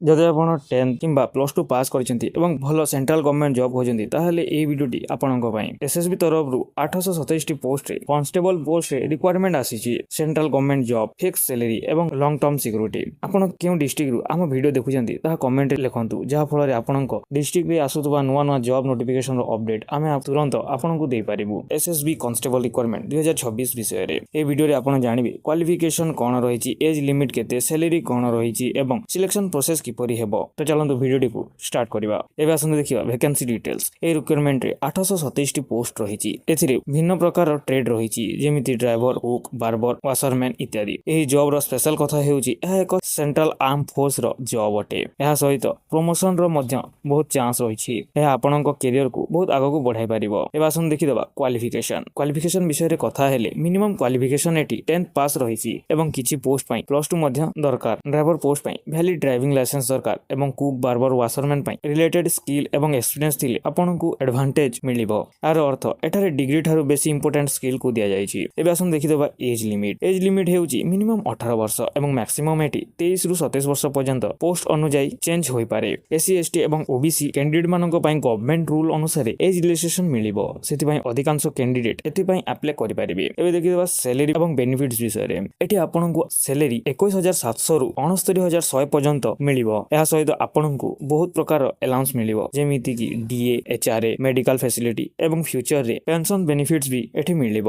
ଯଦି ଆପଣ 10th କିମ୍ବା +2 ପାସ୍ କରିଛନ୍ତି ଏବଂ ଭଲ ସେଣ୍ଟ୍ରାଲ ଗଭର୍ଣ୍ଣମେଣ୍ଟ ଜବ୍ ଖୋଜନ୍ତି ତାହେଲେ ଏହି ଭିଡ଼ିଓଟି ଆପଣଙ୍କ ପାଇଁ। ଏସ୍ଏସ୍ବି ତରଫରୁ 827ଟି ପୋଷ୍ଟରେ କନଷ୍ଟେବଲ ପୋଷ୍ଟରେ ରିକ୍ୱାରମେଣ୍ଟ ଆସିଛି। Central government job, fix salary ଏବଂ ଲଙ୍ଗ ଟର୍ମ ସିକ୍ୟୁରିଟି। ଆପଣ କେଉଁ ଡିଷ୍ଟ୍ରିକ୍ଟରୁ ଆମ ଭିଡ଼ିଓ ଦେଖୁଛନ୍ତି ତାହା କମେଣ୍ଟରେ ଲେଖନ୍ତୁ, ଯାହାଫଳରେ ଆପଣଙ୍କ ଡିଷ୍ଟ୍ରିକ୍ଟରେ ଆସୁଥିବା ନୂଆ ନୂଆ ଜବ୍ ନୋଟିଫିକେସନର ଅପଡେଟ୍ ଆମେ ତୁରନ୍ତ ଆପଣଙ୍କୁ ଦେଇପାରିବୁ। ଏସ୍ଏସ୍ବି କନଷ୍ଟେବଲ ରିକ୍ୱାରମେଣ୍ଟ 2026 ବିଷୟରେ ଏହି ଭିଡ଼ିଓରେ ଆପଣ ଜାଣିବେ କ୍ୱାଲିଫିକେସନ କ'ଣ ରହିଛି, ଏଜ୍ ଲିମିଟ୍ କେତେ, ସାଲାରୀ କ'ଣ ରହିଛି ଏବଂ ସିଲେକ୍ସନ ପ୍ରୋସେସ କିପରି ହେବ। ତ ଚାଲନ୍ତୁ ଭିଡ଼ିଓଟିକୁ ଷ୍ଟାର୍ଟ କରିବା। ଏବେ ଆସନ୍ତୁ ଦେଖିବା ଭ୍ୟାକେନ୍ସି ଡିଟେଲ୍ସ। ଏହି ରିକ୍ୱାରମେଣ୍ଟରେ 827ଟି ପୋଷ୍ଟ ରହିଛି। ଏଥିରେ ଭିନ୍ନ ପ୍ରକାର ଟ୍ରେଡ୍ ରହିଛି, ଯେମିତି ଡ୍ରାଇଭର, କୁକ୍, ବାର୍ବର, ୱାସରମ୍ୟାନ ଇତ୍ୟାଦି। ଏହି ଜବ୍ର ସ୍ପେଶାଲ କଥା ହେଉଛି ଏହା ଏକ ସେଣ୍ଟ୍ରାଲ ଆର୍ମ ଫୋର୍ସର ଜବ୍ ଅଟେ। ଏହା ସହିତ ପ୍ରମୋସନର ମଧ୍ୟ ବହୁତ ଚାନ୍ସ ରହିଛି। ଏହା ଆପଣଙ୍କ କ୍ୟାରିୟରକୁ ବହୁତ ଆଗକୁ ବଢ଼ାଇ ପାରିବ। ଏବେ ଆସନ୍ତୁ ଦେଖିଦେବା କ୍ୱାଲିଫିକେସନ ବିଷୟରେ କଥା ହେଲେ ମିନିମମ୍ କ୍ୱାଲିଫିକେସନ ଏଠି 10th ପାସ୍ ରହିଛି ଏବଂ କିଛି ପୋଷ୍ଟ ପାଇଁ +2 ମଧ୍ୟ ଦରକାର। ଡ୍ରାଇଭର ପୋଷ୍ଟ ପାଇଁ ଭ୍ୟାଲିଡ୍ ଡ୍ରାଇଭିଂ ଲାଇସେନ୍ସ ଦରକାର ଏବଂ କୁକ୍, ବାର୍ବର, ୱାସରମ୍ୟାନ ପାଇଁ ରିଲେଟେଡ୍ ସ୍କିଲ୍ ଏବଂ ଏକ୍ସପିରିଏନ୍ସ ଥିଲେ ଆପଣଙ୍କୁ ଆଡଭାଣ୍ଟେଜ ମିଳିବ। ଏହାର ଅର୍ଥ ଏଠାରେ ଡିଗ୍ରୀ ଠାରୁ ବେଶୀ ଇମ୍ପୋର୍ଟାଣ୍ଟ ସ୍କିଲ୍କୁ ଦିଆଯାଇଛି। ଏବେ ଆସନ୍ତୁ ଦେଖିଦେବା ଏଜ୍ ଲିମିଟ୍। ଏଜ୍ ଲିମିଟ୍ ହେଉଛି ମିନିମମ୍ 18 ବର୍ଷ ଏବଂ ମ୍ୟାକ୍ସିମମ୍ ଏଠି 23ରୁ 27 ବର୍ଷ ପର୍ଯ୍ୟନ୍ତ ପୋଷ୍ଟ ଅନୁଯାୟୀ ଚେଞ୍ଜ ହୋଇପାରେ। ଏସି, ଏସଟି ଏବଂ ଓବିସି କ୍ୟାଣ୍ଡିଡେଟ୍ ମାନଙ୍କ ପାଇଁ ଗଭର୍ଣ୍ଣମେଣ୍ଟ ରୁଲ୍ ଅନୁସାରେ ଏଜ୍ ରିଲାକ୍ସେସନ ମିଳିବ। ସେଥିପାଇଁ ଅଧିକାଂଶ କ୍ୟାଣ୍ଡିଡେଟ୍ ଏଥିପାଇଁ ଆପ୍ଲାଏ କରିପାରିବେ। ଏବେ ଦେଖିଦେବା ସାଲାରୀ ଏବଂ ବେନିଫିଟ୍ସ ବିଷୟରେ। ଏଠି ଆପଣଙ୍କୁ ସାଲାରୀ 21,700ରୁ 69,100 ପର୍ଯ୍ୟନ୍ତ ମିଳିବ। ଏହା ସହିତ ଆପଣଙ୍କୁ ବହୁତ ପ୍ରକାର ଆଲାଉନ୍ସ ମିଳିବ, ଯେମିତିକି ଡିଏ, ଏଚଆରଏ, ମେଡିକାଲ ଫ୍ୟାସିଲିଟି ଏବଂ ଫ୍ୟୁଚରରେ ପେନସନ ବେନିଫିଟ୍ସ ବି ଏଠି ମିଳିବ।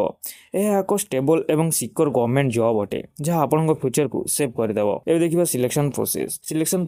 ଏହା ଏକ ଷ୍ଟେବଲ ଏବଂ ସିକ୍ୟୁର ଗଭର୍ଣ୍ଣମେଣ୍ଟ ଜବ୍ ଅଟେ, ଯାହା ଆପଣଙ୍କ ଫ୍ୟୁଚରକୁ ସେଭ୍ କରିଦେବ। ଏବେ ଦେଖିବା ସିଲେକ୍ସନ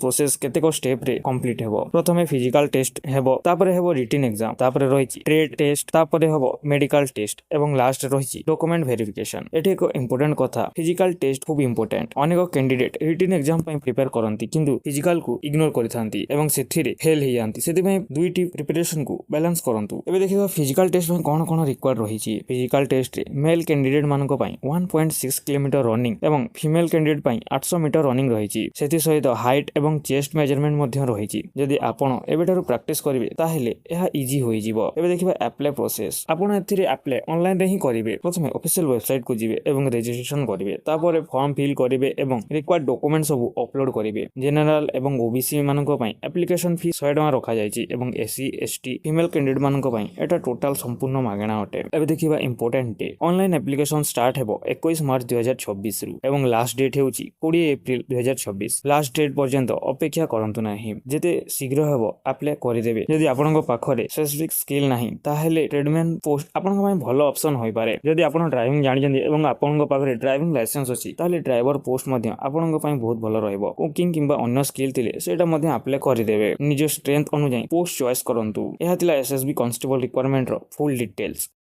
ପ୍ରୋସେସ କେତେକ ଷ୍ଟେପରେ କମ୍ପ୍ଲିଟ୍ ହେବ। ପ୍ରଥମେ ଫିଜିକାଲ ଟେଷ୍ଟ ହେବ, ତାପରେ ହେବ ରିଟିନ୍ ଏକ୍ଜାମ, ତାପରେ ରହିଛି ଟ୍ରେଡ୍ ଟେଷ୍ଟ, ତାପରେ ହେବ ମେଡିକାଲ ଟେଷ୍ଟ ଏବଂ ଲାଷ୍ଟ ରହିଛି ଡକୁମେଣ୍ଟ ଭେରିଫିକେସନ। ଏଠି ଏକ ଇମ୍ପୋର୍ଟାଣ୍ଟ କଥା, ଫିଜିକାଲ ଟେଷ୍ଟ ଖୁବ୍ ଇମ୍ପୋର୍ଟାଣ୍ଟ। ଅନେକ କ୍ୟାଣ୍ଡିଡେଟ୍ ରିଟିନ୍ ଏକ୍ଜାମ ପାଇଁ ପ୍ରିପେୟାର କରନ୍ତି କିନ୍ତୁ ଫିଜିକାଲକୁ ଇଗ୍ନୋର କରିଥାନ୍ତି ଏବଂ ସେଥିରେ ଫେଲ୍ ହେଇଯାନ୍ତି। ସେଥିପାଇଁ ଦୁଇଟି ପ୍ରିପାରେସନକୁ ବାଲାନ୍ସ କରନ୍ତୁ। ଏବେ ଦେଖିବା ଫିଜିକାଲ ଟେଷ୍ଟ ପାଇଁ କ'ଣ କ'ଣ ରିକ୍ୱାର୍ଡ ରହିଛି। ଫିଜିକାଲ ଟେଷ୍ଟରେ ମେଲ୍ କ୍ୟାଣ୍ଡିଡେଟ୍ ମାନଙ୍କ ପାଇଁ 1.6 କିଲୋମିଟର ରନିଂ ଏବଂ ଫିମେଲ କ୍ୟାଣ୍ଡିଡେଟ୍ ପାଇଁ 800 ମିଟର ରନିଂ ରହିଛି। ସେଥିସହିତ ହାଇଟ୍ ଏବଂ ଚେଷ୍ଟ ମେଜରମେଣ୍ଟ ମଧ୍ୟ ରହିଛି। ଯଦି ଆପଣ ଏବେଠାରୁ ପ୍ରାକ୍ଟିସ କରିବେ ତାହେଲେ ଏହା ଇଜି ହୋଇଯିବ। ଏବେ ଦେଖିବା ଆପ୍ଲାଏ ପ୍ରୋସେସ। ଆପଣ ଏଥିରେ ଆପ୍ଲାଏ ଅନଲାଇନରେ ହିଁ କରିବେ। ପ୍ରଥମେ ଅଫିସିଆଲ ୱେବସାଇଟକୁ ଯିବେ ଏବଂ ରେଜିଷ୍ଟ୍ରେସନ କରିବେ। ତାପରେ ଫର୍ମ ଫିଲ୍ କରିବେ ଏବଂ ରିକ୍ୱାର୍ଡ ଡକୁମେଣ୍ଟ ସବୁ ଅପଲୋଡ କରିବେ। ଜେନେରାଲ ଏବଂ ଓବିସି ମାନଙ୍କ ପାଇଁ ଆପ୍ଲିକେସନ ଫି 100 ଟଙ୍କା ରଖାଯାଇଛି ଏବଂ ଏସି, ଏସଟି, ଫିମେଲ କ୍ୟାଣ୍ଡିଡେଟ୍ ମାନଙ୍କ ପାଇଁ ଏଟା ଟୋଟାଲ ସମ୍ପୂର୍ଣ୍ଣ ମାଗଣା ଅଟେ। ଏବେ ଦେଖିବା important day. Online application start ହେବ 21 ମାର୍ଚ୍ଚ 2026ରୁ ଏବଂ ଲାଷ୍ଟ ଡେଟ୍ ହେଉଛି 20 ଏପ୍ରିଲ 2026। ଲାଷ୍ଟ ଡେଟ୍ ପର୍ଯ୍ୟନ୍ତ ଅପେକ୍ଷା କରନ୍ତୁ ନାହିଁ। ଯେତେ ଶୀଘ୍ର ହେବ ଆପ୍ଲାଏ କରିଦେବେ। ଯଦି ଆପଣଙ୍କ ପାଖରେ ସ୍ପେସିଫିକ ସ୍କିଲ୍ ନାହିଁ ତାହେଲେ ଟ୍ରେଡମ୍ୟାନ ପୋଷ୍ଟ ଆପଣଙ୍କ ପାଇଁ ଭଲ ଅପସନ ହୋଇପାରେ। ଯଦି ଆପଣ ଡ୍ରାଇଭିଂ ଜାଣିଛନ୍ତି ଏବଂ ଆପଣଙ୍କ ପାଖରେ ଡ୍ରାଇଭିଂ ଲାଇସେନ୍ସ ଅଛି ତାହେଲେ ଡ୍ରାଇଭର ପୋଷ୍ଟ ମଧ୍ୟ ଆପଣଙ୍କ ପାଇଁ ବହୁତ ଭଲ ରହିବ। କୁକିଂ କିମ୍ବା ଅନ୍ୟ ସ୍କିଲ୍ ଥିଲେ ସେଇଟା ମଧ୍ୟ ଆପ୍ଲାଏ କରିଦେବେ। ନିଜ ଷ୍ଟ୍ରେନ୍ଥ ଅନୁଯାୟୀ ପୋଷ୍ଟ ଚଏସ୍ କରନ୍ତୁ। ଏହା ଥିଲା ଏସ୍ଏସ୍ବି କନଷ୍ଟେବଲ ରିକ୍ୱାରମେଣ୍ଟର ଫୁଲ୍ ଡିଟେଲ୍ସ।